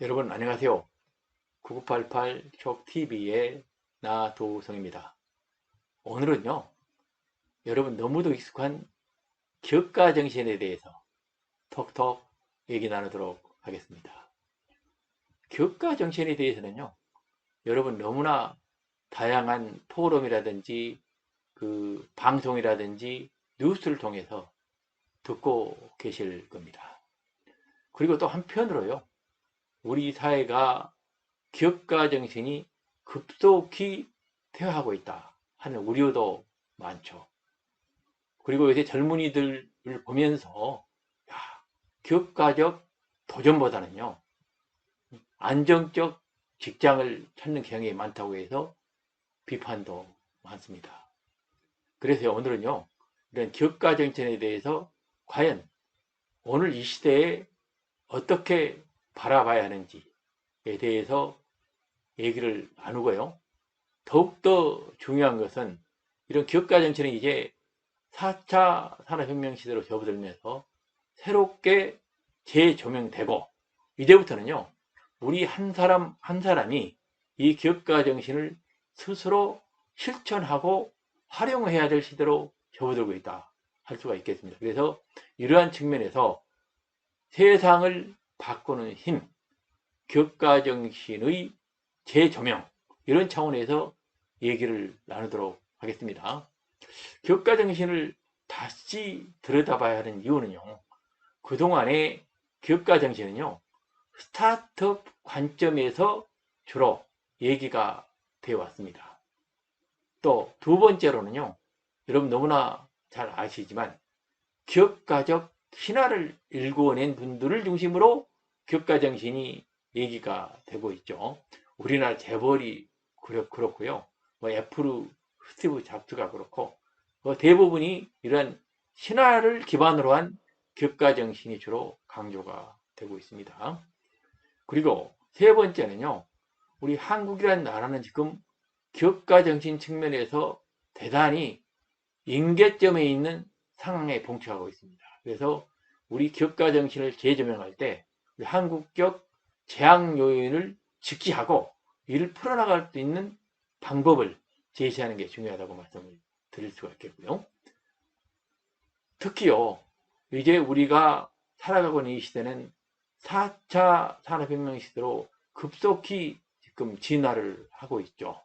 여러분 안녕하세요. 9988 촉TV의 나도성입니다. 오늘은요, 여러분 너무도 익숙한 기업가정신에 대해서 톡톡 얘기 나누도록 하겠습니다. 기업가정신에 대해서는요, 여러분 너무나 다양한 포럼이라든지 방송이라든지 뉴스를 통해서 듣고 계실 겁니다. 그리고 또 한편으로요, 우리 사회가 기업가 정신이 급속히 퇴화하고 있다 하는 우려도 많죠. 그리고 요새 젊은이들을 보면서 기업가적 도전보다는요, 안정적 직장을 찾는 경향이 많다고 해서 비판도 많습니다. 그래서 오늘은요, 이런 기업가 정신에 대해서 과연 오늘 이 시대에 어떻게 바라봐야 하는지에 대해서 얘기를 나누고요. 더욱더 중요한 것은 이런 기업가 정치는 이제 4차 산업혁명 시대로 접어들면서 새롭게 재조명되고, 이제부터는요, 우리 한 사람 한 사람이 이 기업가 정신을 스스로 실천하고 활용해야 될 시대로 접어들고 있다 할 수가 있겠습니다. 그래서 이러한 측면에서 세상을 바꾸는 힘, 기업가 정신의 재조명, 이런 차원에서 얘기를 나누도록 하겠습니다. 기업가 정신을 다시 들여다봐야 하는 이유는요, 그동안의 기업가 정신은요, 스타트업 관점에서 주로 얘기가 되어 왔습니다. 또 두 번째로는요, 여러분 너무나 잘 아시지만 기업가적 신화를 일궈낸 분들을 중심으로 기업가 정신이 얘기가 되고 있죠. 우리나라 재벌이 그렇고요. 애플 스티브 잡스가 그렇고, 대부분이 이런 신화를 기반으로 한 기업가 정신이 주로 강조가 되고 있습니다. 그리고 세 번째는요, 우리 한국이라는 나라는 지금 기업가 정신 측면에서 대단히 임계점에 있는 상황에 봉착하고 있습니다. 그래서 우리 기업가 정신을 재조명할 때 한국적 재앙 요인을 직시하고 이를 풀어나갈 수 있는 방법을 제시하는 게 중요하다고 말씀을 드릴 수가 있겠고요. 특히요, 이제 우리가 살아가고 있는 이 시대는 4차 산업혁명 시대로 급속히 지금 진화를 하고 있죠.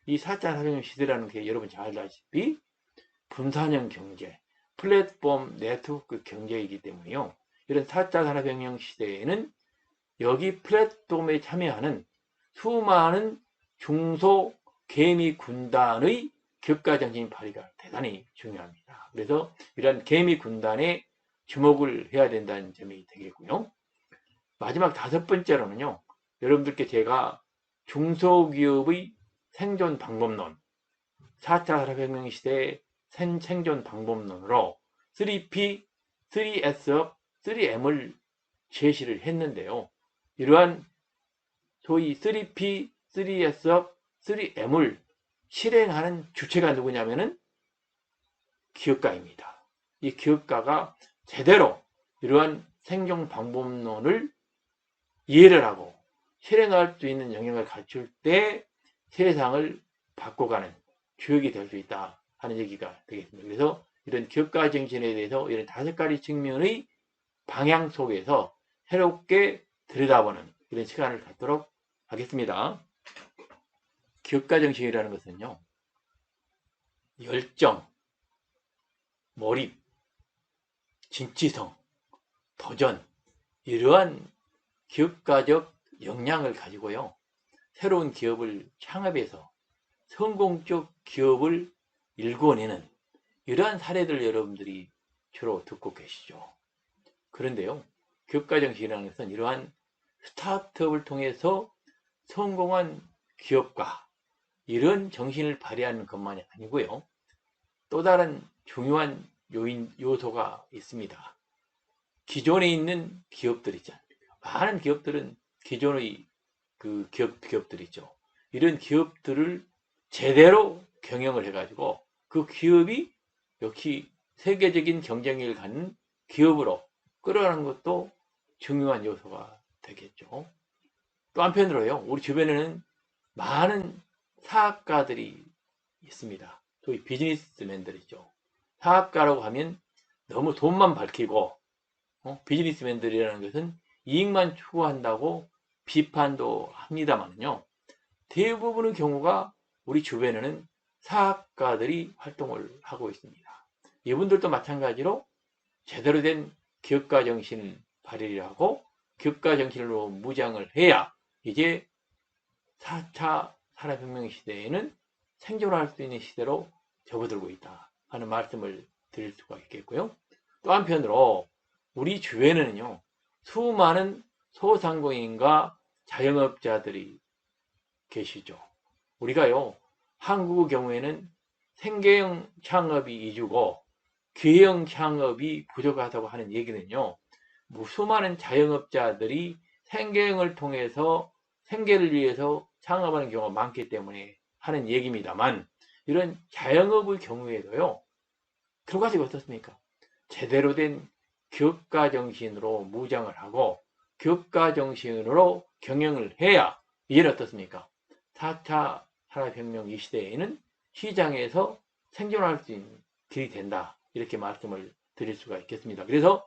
이 4차 산업혁명 시대라는 게 여러분 잘 알다시피 분산형 경제, 플랫폼 네트워크 경제이기 때문에요. 이런 4차 산업혁명 시대에는 여기 플랫폼에 참여하는 수많은 중소 개미 군단의 기업가 정신 발휘가 대단히 중요합니다. 그래서 이런 개미 군단에 주목을 해야 된다는 점이 되겠고요. 마지막 다섯 번째로는요, 여러분들께 제가 중소기업의 생존 방법론, 4차 산업혁명 시대의 생존 방법론으로 3P, 3S업, 3M을 제시를 했는데요. 이러한 소위 3P, 3S업, 3M을 실행하는 주체가 누구냐면은 기업가입니다. 이 기업가가 제대로 이러한 생존 방법론을 이해를 하고 실행할 수 있는 영역을 갖출 때 세상을 바꿔가는 주역이 될 수 있다 하는 얘기가 되겠습니다. 그래서 이런 기업가 정신에 대해서 이런 다섯 가지 측면의 방향 속에서 새롭게 들여다보는 이런 시간을 갖도록 하겠습니다. 기업가 정신이라는 것은요, 열정, 몰입, 진취성, 도전, 이러한 기업가적 역량을 가지고요, 새로운 기업을 창업해서 성공적 기업을 일궈내는 이러한 사례들 여러분들이 주로 듣고 계시죠. 그런데요, 기업가 정신이라는 것은 이러한 스타트업을 통해서 성공한 기업가, 이런 정신을 발휘하는 것만이 아니고요, 또 다른 중요한 요소가 있습니다. 기존에 있는 기업들 있지 않습니까? 많은 기업들은 기존의 기업들 있죠. 이런 기업들을 제대로 경영을 해가지고 그 기업이 역시 세계적인 경쟁력을 갖는 기업으로 끌어가는 것도 중요한 요소가 되겠죠. 또 한편으로요, 우리 주변에는 많은 사학가들이 있습니다. 소위 비즈니스맨들이죠. 사학가라고 하면 너무 돈만 밝히고 비즈니스맨들이라는 것은 이익만 추구한다고 비판도 합니다만요. 대부분의 경우가 우리 주변에는 사학가들이 활동을 하고 있습니다. 이분들도 마찬가지로 제대로 된 기업가 정신을 발휘하고 기업가 정신으로 무장을 해야 이제 4차 산업혁명 시대에는 생존할 수 있는 시대로 접어들고 있다 하는 말씀을 드릴 수가 있겠고요. 또 한편으로 우리 주변에는요, 수많은 소상공인과 자영업자들이 계시죠. 우리가요, 한국의 경우에는 생계형 창업이 위주고 기회형 창업이 부족하다고 하는 얘기는요, 수많은 자영업자들이 생계형을 통해서 생계를 위해서 창업하는 경우가 많기 때문에 하는 얘기입니다만, 이런 자영업의 경우에도요, 결과적이 어떻습니까? 제대로 된 기업가 정신으로 무장을 하고 기업가 정신으로 경영을 해야 이제는 어떻습니까? 4차 산업혁명 이 시대에는 시장에서 생존할 수 있는 길이 된다. 이렇게 말씀을 드릴 수가 있겠습니다. 그래서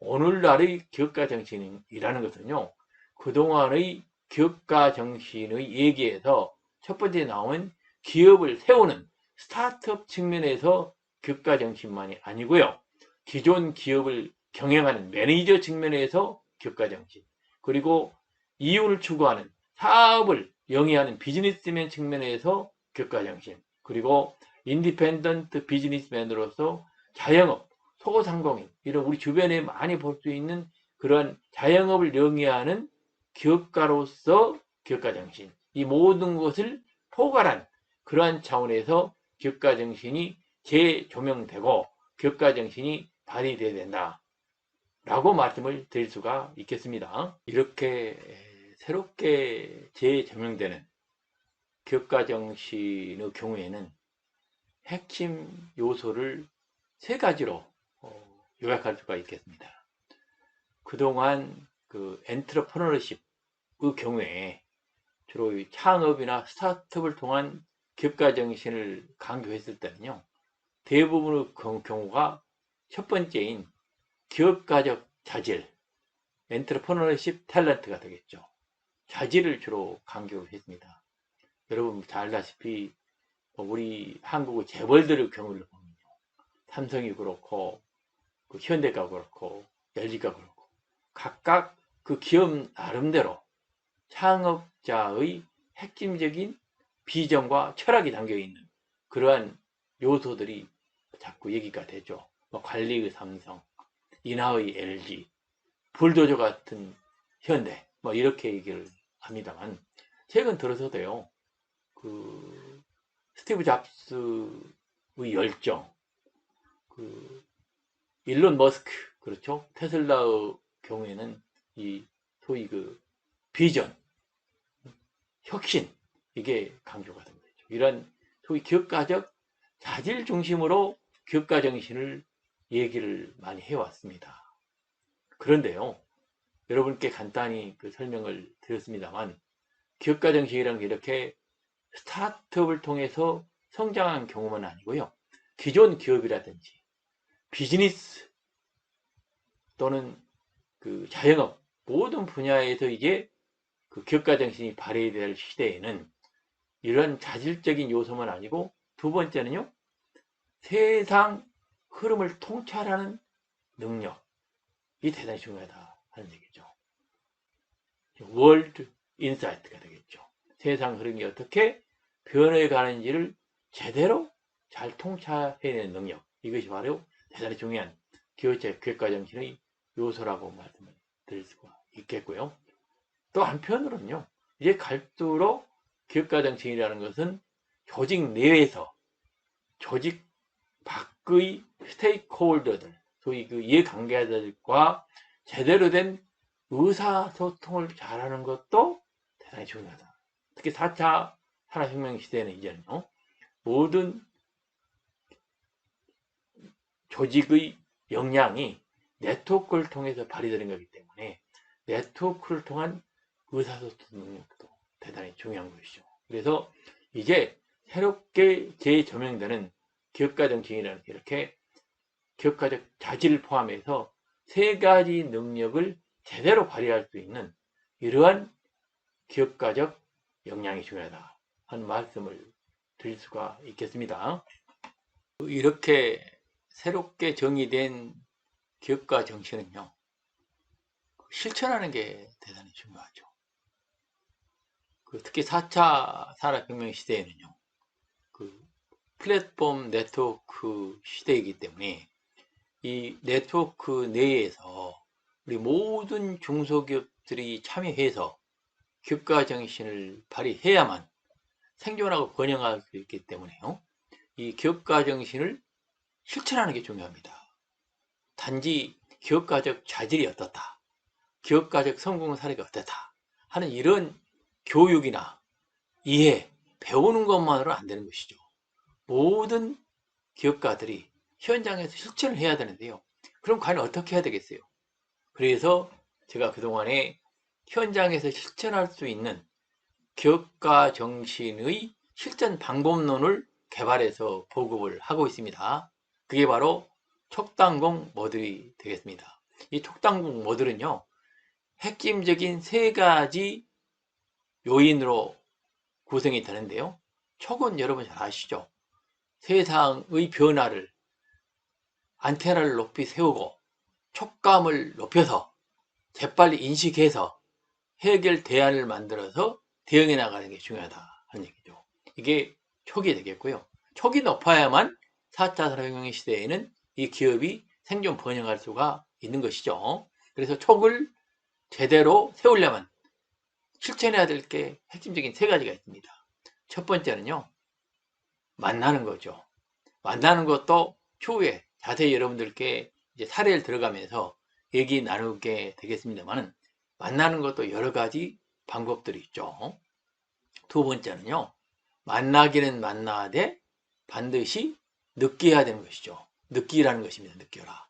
오늘날의 기업가 정신이라는 것은요, 그동안의 기업가 정신의 얘기에서 첫 번째 나온 기업을 세우는 스타트업 측면에서 기업가 정신만이 아니고요, 기존 기업을 경영하는 매니저 측면에서 기업가 정신, 그리고 이윤을 추구하는 사업을 영위하는 비즈니스맨 측면에서 기업가 정신, 그리고 인디펜던트 비즈니스맨으로서 자영업, 소상공인, 이런 우리 주변에 많이 볼 수 있는 그런 자영업을 영위하는 기업가로서 기업가 정신, 이 모든 것을 포괄한 그러한 차원에서 기업가 정신이 재조명되고 기업가 정신이 발휘되어야 된다 라고 말씀을 드릴 수가 있겠습니다. 이렇게 새롭게 재조명되는 기업가 정신의 경우에는 핵심 요소를 세 가지로 요약할 수가 있겠습니다. 그동안 그 엔트러프너십의 경우에 주로 창업이나 스타트업을 통한 기업가 정신을 강조했을 때는요, 대부분의 경우가 첫 번째인 기업가적 자질, 엔트러프너십 탤런트가 되겠죠. 자질을 주로 강조했습니다. 여러분 잘 알다시피 우리 한국의 재벌들의 경우를 보면요, 삼성이 그렇고 그 현대가 그렇고 LG가 그렇고 각각 그 기업 나름대로 창업자의 핵심적인 비전과 철학이 담겨있는 그러한 요소들이 자꾸 얘기가 되죠. 관리의 삼성, 인하의 LG, 불도저 같은 현대, 이렇게 얘기를 합니다만, 최근 들어서도요, 그 스티브 잡스의 열정, 그 일론 머스크, 그렇죠? 테슬라의 경우에는 이 소위 그 비전, 혁신, 이게 강조가 된 거죠. 이런 소위 기업가적 자질 중심으로 기업가 정신을 얘기를 많이 해왔습니다. 그런데요, 여러분께 간단히 그 설명을 드렸습니다만, 기업가 정신이라는 게 이렇게 스타트업을 통해서 성장한 경우만 아니고요, 기존 기업이라든지 비즈니스 또는 그 자영업 모든 분야에서 이제 그 기업가 정신이 발휘될 시대에는 이런 자질적인 요소만 아니고, 두 번째는요, 세상 흐름을 통찰하는 능력이 대단히 중요하다 하는 얘기죠. 월드 인사이트가 되겠죠. 세상 흐름이 어떻게 변해 가는지를 제대로 잘 통찰해내는 능력, 이것이 바로 대단히 중요한 기업가 정신의 요소라고 말씀을 드릴 수가 있겠고요. 또 한편으로는요, 이제 갈수록 기업가 정신이라는 것은 조직 내에서 조직 밖의 스테이크홀더들, 소위 그 이해관계자들과 제대로 된 의사소통을 잘하는 것도 대단히 중요하다. 특히 4차 산업혁명 시대는 이제는요, 모든 조직의 역량이 네트워크를 통해서 발휘되는 거기 때문에 네트워크를 통한 의사소통 능력도 대단히 중요한 것이죠. 그래서 이제 새롭게 재조명되는 기업가 정신이라는 이렇게 기업가적 자질을 포함해서 세 가지 능력을 제대로 발휘할 수 있는 이러한 기업가적 역량이 중요하다 하는 말씀을 드릴 수가 있겠습니다. 이렇게 새롭게 정의된 기업가 정신은요, 실천하는 게 대단히 중요하죠. 특히 4차 산업혁명 시대에는요, 플랫폼 네트워크 시대이기 때문에 이 네트워크 내에서 우리 모든 중소기업들이 참여해서 기업가 정신을 발휘해야만 생존하고 번영할 수 있기 때문에요. 이 기업가 정신을 실천하는 게 중요합니다. 단지 기업가적 자질이 어떻다, 기업가적 성공 사례가 어떻다 하는 이런 교육이나 이해, 배우는 것만으로는 안 되는 것이죠. 모든 기업가들이 현장에서 실천을 해야 되는데요. 그럼 과연 어떻게 해야 되겠어요? 그래서 제가 그동안에 현장에서 실천할 수 있는 기업가 정신의 실전 방법론을 개발해서 보급을 하고 있습니다. 그게 바로 촉당공 모듈이 되겠습니다. 이 촉당공 모듈은요, 핵심적인 세 가지 요인으로 구성이 되는데요. 촉은 여러분 잘 아시죠? 세상의 변화를 안테나를 높이 세우고 촉감을 높여서 재빨리 인식해서 해결 대안을 만들어서 대응해 나가는 게 중요하다 하는 얘기죠. 이게 촉이 되겠고요. 촉이 높아야만 4차 산업혁명 시대에는 이 기업이 생존 번영할 수가 있는 것이죠. 그래서 촉을 제대로 세우려면 실천해야 될 게 핵심적인 세 가지가 있습니다. 첫 번째는요, 만나는 거죠. 만나는 것도 추후에 자세히 여러분들께 이제 사례를 들어가면서 얘기 나누게 되겠습니다만, 만나는 것도 여러 가지 방법들이 있죠. 두 번째는요, 만나기는 만나되 반드시 느껴야 되는 것이죠. 느끼라는 것입니다. 느껴라.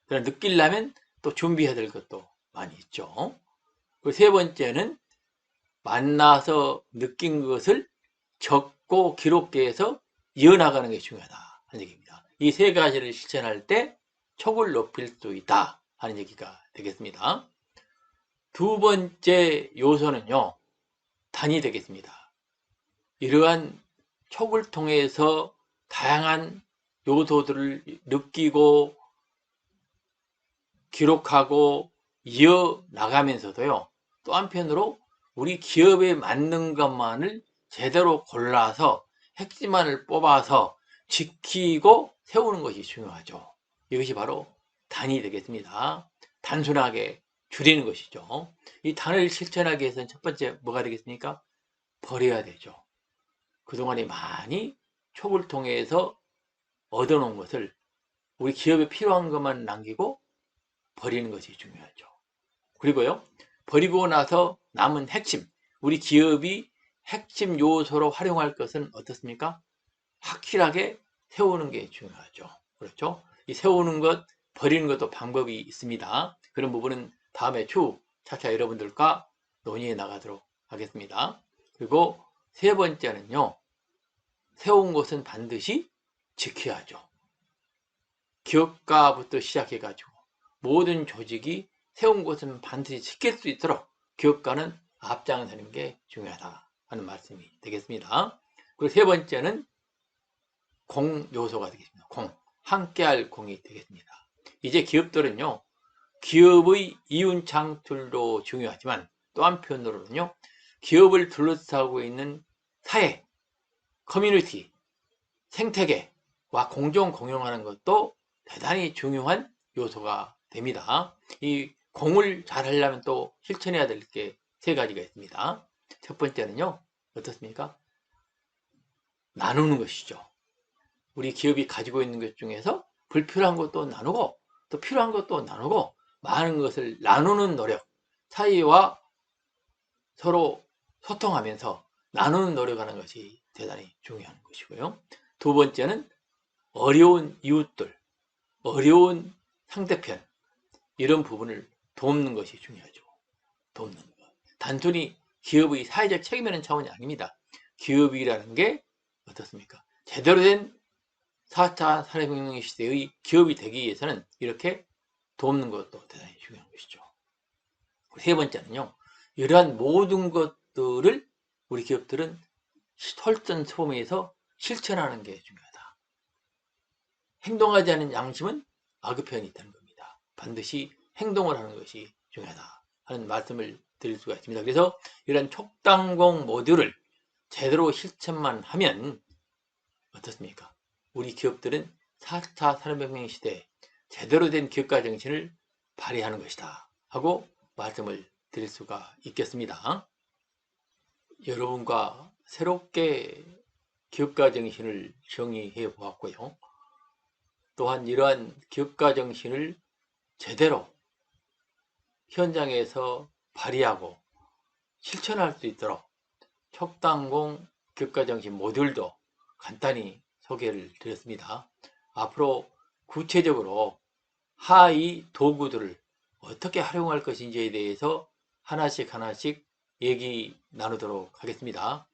그럼 느끼려면 또 준비해야 될 것도 많이 있죠. 그리고 세 번째는 만나서 느낀 것을 적고 기록해서 이어나가는 게 중요하다 하는 얘기입니다. 이 세 가지를 실천할 때 촉을 높일 수 있다 하는 얘기가 되겠습니다. 두 번째 요소는요, 단이 되겠습니다. 이러한 촉을 통해서 다양한 요소들을 느끼고 기록하고 이어나가면서도요, 또 한편으로 우리 기업에 맞는 것만을 제대로 골라서 핵심만을 뽑아서 지키고 세우는 것이 중요하죠. 이것이 바로 단이 되겠습니다. 단순하게 줄이는 것이죠. 이 단을 실천하기 위해서는 첫 번째 뭐가 되겠습니까? 버려야 되죠. 그동안에 많이 촉을 통해서 얻어놓은 것을 우리 기업에 필요한 것만 남기고 버리는 것이 중요하죠. 그리고요, 버리고 나서 남은 핵심, 우리 기업이 핵심 요소로 활용할 것은 어떻습니까? 확실하게 세우는 게 중요하죠. 그렇죠? 이 세우는 것, 버리는 것도 방법이 있습니다. 그런 부분은 다음에 추후 차차 여러분들과 논의해 나가도록 하겠습니다. 그리고 세 번째는요, 세운 것은 반드시 지켜야죠. 기업가부터 시작해가지고 모든 조직이 세운 것은 반드시 지킬 수 있도록 기업가는 앞장서는 게 중요하다 하는 말씀이 되겠습니다. 그리고 세 번째는 공 요소가 되겠습니다. 공, 함께할 공이 되겠습니다. 이제 기업들은요, 기업의 이윤 창출도 중요하지만 또 한편으로는요, 기업을 둘러싸고 있는 사회, 커뮤니티, 생태계와 공존 공용하는 것도 대단히 중요한 요소가 됩니다. 이 공을 잘 하려면 또 실천해야 될 게 세 가지가 있습니다. 첫 번째는요, 어떻습니까? 나누는 것이죠. 우리 기업이 가지고 있는 것 중에서 불필요한 것도 나누고 또 필요한 것도 나누고 많은 것을 나누는 노력, 사이와 서로 소통하면서 나누는 노력하는 것이 대단히 중요한 것이고요. 두 번째는 어려운 이웃들, 어려운 상대편, 이런 부분을 돕는 것이 중요하죠. 돕는 것. 단순히 기업의 사회적 책임이라는 차원이 아닙니다. 기업이라는 게 어떻습니까? 제대로 된 4차 산업혁명 시대의 기업이 되기 위해서는 이렇게 돕는 것도 대단히 중요한 것이죠. 세 번째는요, 이러한 모든 것들을 우리 기업들은 솔선수범해서 실천하는 게 중요하다. 행동하지 않은 양심은 악의 표현이 있다는 겁니다. 반드시 행동을 하는 것이 중요하다 하는 말씀을 드릴 수가 있습니다. 그래서 이런 촉당공 모듈을 제대로 실천만 하면 어떻습니까? 우리 기업들은 4차 산업혁명 시대에 제대로 된 기업가 정신을 발휘하는 것이다 하고 말씀을 드릴 수가 있겠습니다. 여러분과 새롭게 기업가 정신을 정의해 보았고요. 또한 이러한 기업가 정신을 제대로 현장에서 발휘하고 실천할 수 있도록 촉당공 기업가 정신 모듈도 간단히 소개를 드렸습니다. 앞으로 구체적으로 하이 도구들을 어떻게 활용할 것인지에 대해서 하나씩 얘기 나누도록 하겠습니다.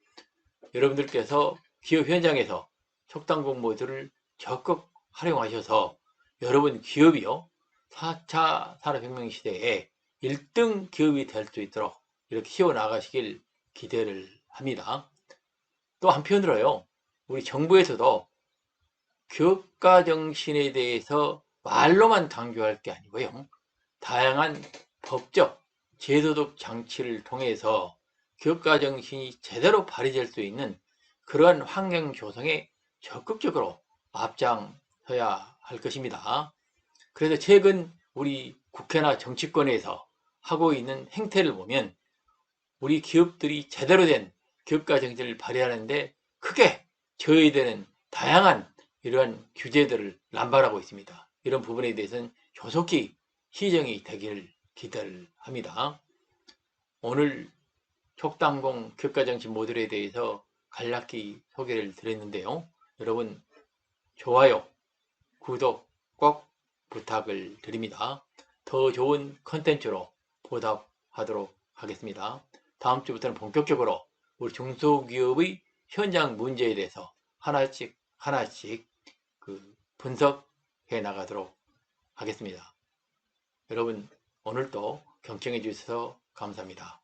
여러분들께서 기업 현장에서 촉당공 모듈을 적극 활용하셔서 여러분 기업이요 4차 산업혁명 시대에 1등 기업이 될 수 있도록 이렇게 키워나가시길 기대를 합니다. 또 한편으로요, 우리 정부에서도 기업가 정신에 대해서 말로만 강조할 게 아니고요, 다양한 법적, 제도적 장치를 통해서 기업가 정신이 제대로 발휘될 수 있는 그러한 환경 조성에 적극적으로 앞장서야 할 것입니다. 그래서 최근 우리 국회나 정치권에서 하고 있는 행태를 보면 우리 기업들이 제대로 된 기업가 정신을 발휘하는데 크게 저해되는 다양한 이러한 규제들을 남발하고 있습니다. 이런 부분에 대해서는 조속히 시정이 되기를 기대를 합니다. 오늘 촉당공 기업가 정신 모듈에 대해서 간략히 소개를 드렸는데요. 여러분 좋아요, 구독 꼭 부탁을 드립니다. 더 좋은 컨텐츠로 보답하도록 하겠습니다. 다음 주부터는 본격적으로 우리 중소기업의 현장 문제에 대해서 하나씩 분석해 나가도록 하겠습니다. 여러분 오늘도 경청해 주셔서 감사합니다.